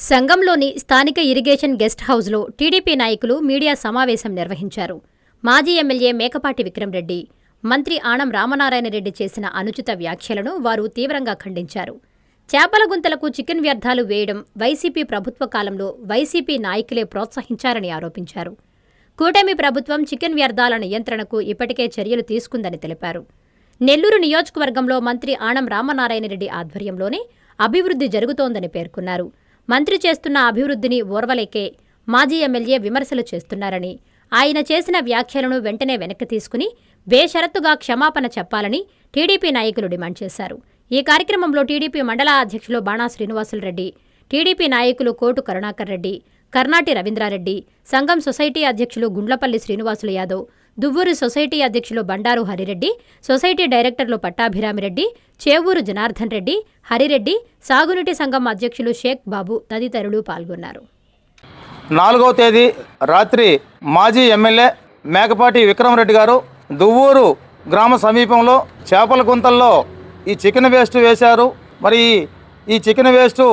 సంగంలోని స్థానిక irrigation guest హౌస్లో TDP నాయకులు మీడియా సమావేశం నిర్వహించారు. మాజీ ఎమ్మెల్యే మేకపాటి విక్రమరెడ్డి, మంత్రి ఆనం రామనారాయణరెడ్డి చేసిన అనుచిత వ్యాఖ్యలను వారు తీవ్రంగా ఖండించారు. చేపల గుంతలకు చికెన్ వ్యర్థాలు వేయడం వైసీపీ ప్రభుత్వ కాలంలో వైసీపీ నాయకులే ప్రోత్సహించారని ఆరోపించారు. కూటమి ప్రభుత్వం చికెన్ వ్యర్థాల నియంత్రణకు ఇప్పటికే చర్యలు తీసుకుందని తెలిపారు. నెల్లూరు నియోజకవర్గంలో మంత్రి ఆనం రామనారాయణరెడ్డి ఆధ్వర్యంలోనే అభివృద్ధి జరుగుతోందని పేర్కొన్నారు. మంత్రి చేస్తున్న అభివృద్ధిని ఓర్వలేకే మాజీ ఎమ్మెల్యే విమర్శలు చేస్తున్నారని, ఆయన చేసిన వ్యాఖ్యలను వెంటనే వెనక్కి తీసుకుని బేషరతుగా క్షమాపణ చెప్పాలని టీడీపీ నాయకులు డిమాండ్ చేశారు. ఈ కార్యక్రమంలో టీడీపీ మండల అధ్యక్షులు బాణా శ్రీనివాసులరెడ్డి, టీడీపీ నాయకులు కోటు కరుణాకర్ రెడ్డి, కర్నాటి రవీంద్రారెడ్డి, సంఘం సొసైటీ అధ్యక్షులు గుండ్లపల్లి శ్రీనివాసులు యాదవ్, దువ్వూరు సొసైటీ అధ్యక్షులు బండారు హరిరెడ్డి, సొసైటీ డైరెక్టర్లు పట్టాభిరామిరెడ్డి, చేవూరు జనార్దన్ రెడ్డి, హరిరెడ్డి, సాగునీటి సంఘం అధ్యక్షులు షేక్ బాబు తదితరులు పాల్గొన్నారు. 4వ తేదీ రాత్రి మాజీ ఎమ్మెల్యే మేకపాటి విక్రమరెడ్డి గారు దువ్వూరు గ్రామ సమీపంలో చేపల గుంతల్లో ఈ చికెన్ వేస్ట్ వేశారు. మరి ఈ చికెన్ వేస్ట్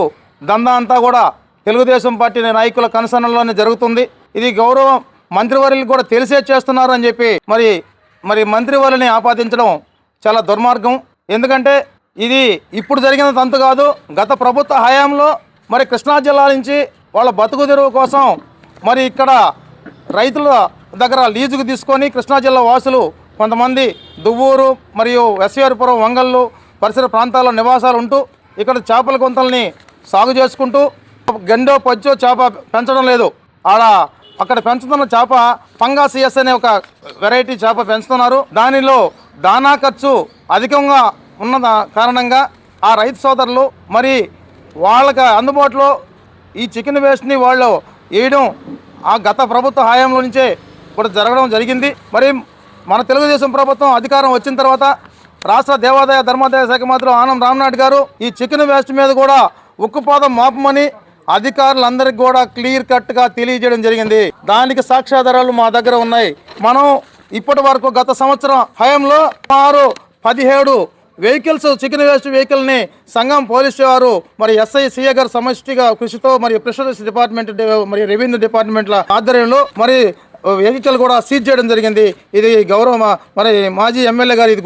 దందా అంతా కూడా తెలుగుదేశం పార్టీ నాయకుల కన్సర్న్లోనే జరుగుతుంది. ఇది గౌరవ మంత్రివర్యులు కూడా తెలిసే చేస్తున్నారు అని చెప్పి మరి మంత్రివర్యుని ఆపాదించడం చాలా దుర్మార్గం. ఎందుకంటే ఇది ఇప్పుడు జరిగిన తంతు కాదు. గత ప్రభుత్వ హయాంలో మరి కృష్ణా జిల్లా నుంచి వాళ్ళ బతుకు తెరువు కోసం మరి ఇక్కడ రైతుల దగ్గర లీజుకు తీసుకొని కృష్ణా జిల్లా వాసులు కొంతమంది దువ్వూరు మరియు ఎస్వీఆర్పురం, వంగళ్ళు పరిసర ప్రాంతాల్లో నివాసాలు ఉంటూ ఇక్కడ చేపల గుంతల్ని సాగు చేసుకుంటూ గండో పచ్చో చేప పెంచడం లేదు. అక్కడ పెంచుతున్న చేప పంగాసియస్ అనే ఒక వెరైటీ చేప పెంచుతున్నారు. దానిలో దానా ఖర్చు అధికంగా ఉన్న కారణంగా ఆ రైతు సోదరులు మరి వాళ్ళకి అందుబాటులో ఈ చికెన్ వేస్ట్ని వాళ్ళు వేయడం ఆ గత ప్రభుత్వ హయాంలో నుంచే కూడా జరగడం జరిగింది. మరి మన తెలుగుదేశం ప్రభుత్వం అధికారం వచ్చిన తర్వాత రాష్ట్ర దేవాదాయ ధర్మాదాయ శాఖ మంత్రి ఆనం రామనాయుడు గారు ఈ చికెన్ వేస్ట్ మీద కూడా ఉక్కుపాదం మాపమని అధికారులందరికీ కూడా క్లియర్ కట్గా తెలియజేయడం జరిగింది. దానికి సాక్ష్యాధారాలు మా దగ్గర ఉన్నాయి. మనం ఇప్పటి వరకు గత సంవత్సరం హయాంలో 17 వెహికల్స్ చికెన్ వేస్ట్ వెహికల్ని సంఘం పోలీసు వారు మరి ఎస్ఐ సిఏ గారు సమష్టిగా కృషితో మరియు ఫిషరీస్ డిపార్ట్మెంట్ మరియు రెవెన్యూ డిపార్ట్మెంట్ల ఆధ్వర్యంలో మరి వెహికల్ కూడా సీజ్ చేయడం జరిగింది. ఇది గౌరవ మరి మాజీ ఎమ్మెల్యే గారు ఇది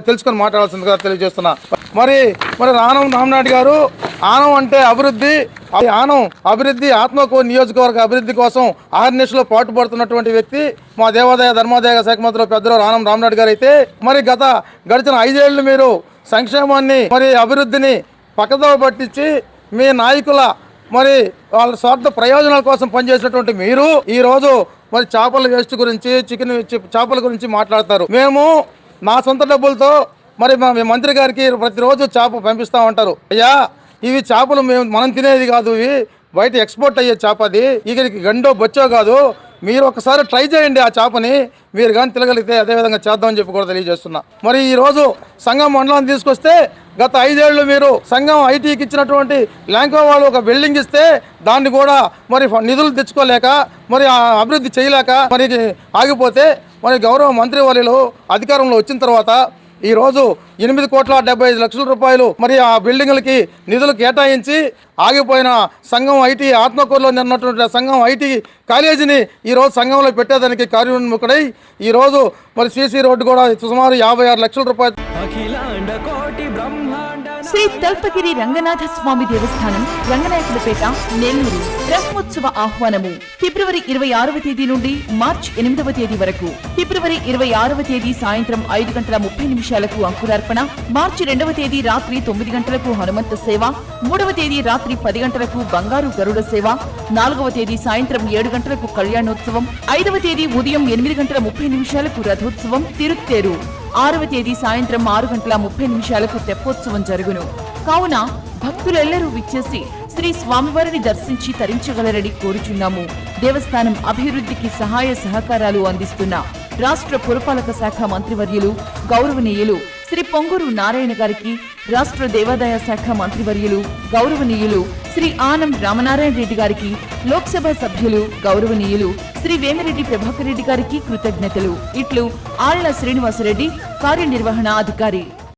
తెలుసుకొని మాట్లాడాల్సిందిగా తెలియజేస్తున్నా. మరి ఆనం రామనాయుడు గారు ఆనం అంటే అభివృద్ధి, ఆనం అభివృద్ధి ఆత్మకూరు నియోజకవర్గ అభివృద్ధి కోసం ఆర్నిషలో పాటుపడుతున్నటువంటి వ్యక్తి మా దేవాదాయ ధర్మాదాయ శాఖ మంత్రులు పెద్దలు ఆనం రామనాయుడు గారు అయితే మరి గడిచిన 5 ఏళ్ళు మీరు సంక్షేమాన్ని మరి అభివృద్ధిని పక్కదో పట్టించి మీ నాయకుల మరి వాళ్ళ స్వార్థ ప్రయోజనాల కోసం పనిచేసినటువంటి మీరు ఈరోజు మరి చేపల వేస్ట్ గురించి చేపల గురించి మాట్లాడతారు. మేము నా సొంత డబ్బులతో మరి మంత్రి గారికి ప్రతిరోజు చేప పంపిస్తూ ఉంటారు. అయ్యా ఇవి చేపలు మనం తినేది కాదు, ఇవి బయట ఎక్స్పోర్ట్ అయ్యే చేప, అది ఇక్కడికి గండో బొచ్చో కాదు. మీరు ఒకసారి ట్రై చేయండి ఆ చేపని, మీరు కానీ తినగలిగితే అదేవిధంగా చేద్దామని చెప్పి కూడా తెలియజేస్తున్నా. మరి ఈరోజు సంఘం మండలాన్ని తీసుకొస్తే గత 5 ఏళ్ళు మీరు సంఘం ఐటీకి ఇచ్చినటువంటి ల్యాంకో వాళ్ళు ఒక బిల్డింగ్ ఇస్తే దాన్ని కూడా మరి నిధులు తెచ్చుకోలేక మరి అభివృద్ధి చేయలేక మరి ఆగిపోతే మరి గౌరవ మంత్రి వాళ్ళు అధికారంలో వచ్చిన తర్వాత ఈరోజు 8,75,00,000 రూపాయలు మరి ఆ బిల్డింగులకి నిధులు కేటాయించి ఆగిపోయిన సంఘం ఐటీ ఆత్మకూరులో ఉన్నటువంటి సంఘం ఐటీ కాలేజీని ఈరోజు సంఘంలో పెట్టేదానికి కార్యోన్ముఖుడై ఈరోజు మరి సీసీ రోడ్డు కూడా సుమారు 56 లక్షల రూపాయలు. శ్రీ తల్పగిరి రంగనాథ స్వామి దేవస్థానం, రంగనాయకులపేట, నెల్లూరు. బ్రహ్మోత్సవ ఆహ్వానము ఫిబ్రవరి 26వ తేదీ నుండి మార్చి 8వ తేదీ వరకు. ఫిబ్రవరి 26వ తేదీ సాయంత్రం 5:30 అంకురార్పణ, మార్చి 2వ తేదీ రాత్రి 9 గంటలకు హనుమంత సేవ, 3వ తేదీ రాత్రి 10 గంటలకు బంగారు గరుడ సేవ, 4వ తేదీ సాయంత్రం 7 గంటలకు కళ్యాణోత్సవం, 5వ తేదీ ఉదయం 8:30 రథోత్సవం తిరుత్తేరు, 6వ తేదీ సాయంత్రం 6:30 తెప్పోత్సవం జరుగును. కావున భక్తులెల్లరూ విచ్చేసి శ్రీ స్వామివారిని దర్శించి తరించగలరని కోరుచున్నాము. దేవస్థానం అభివృద్ధికి సహాయ సహకారాలు అందిస్తున్న రాష్ట్ర పురపాలక శాఖ మంత్రివర్యులు గౌరవనీయులు శ్రీ పొంగూరు నారాయణ గారికి, రాష్ట్ర దేవాదాయ శాఖ మంత్రివర్యులు గౌరవనీయులు శ్రీ ఆనం రామనారాయణ రెడ్డి గారికి, లోక్సభ సభ్యులు గౌరవనీయులు శ్రీ వేమిరెడ్డి ప్రభాకర్ రెడ్డి గారికి కృతజ్ఞతలు. ఇట్లు ఆళ్ల శ్రీనివాసరెడ్డి, కార్యనిర్వహణ అధికారి.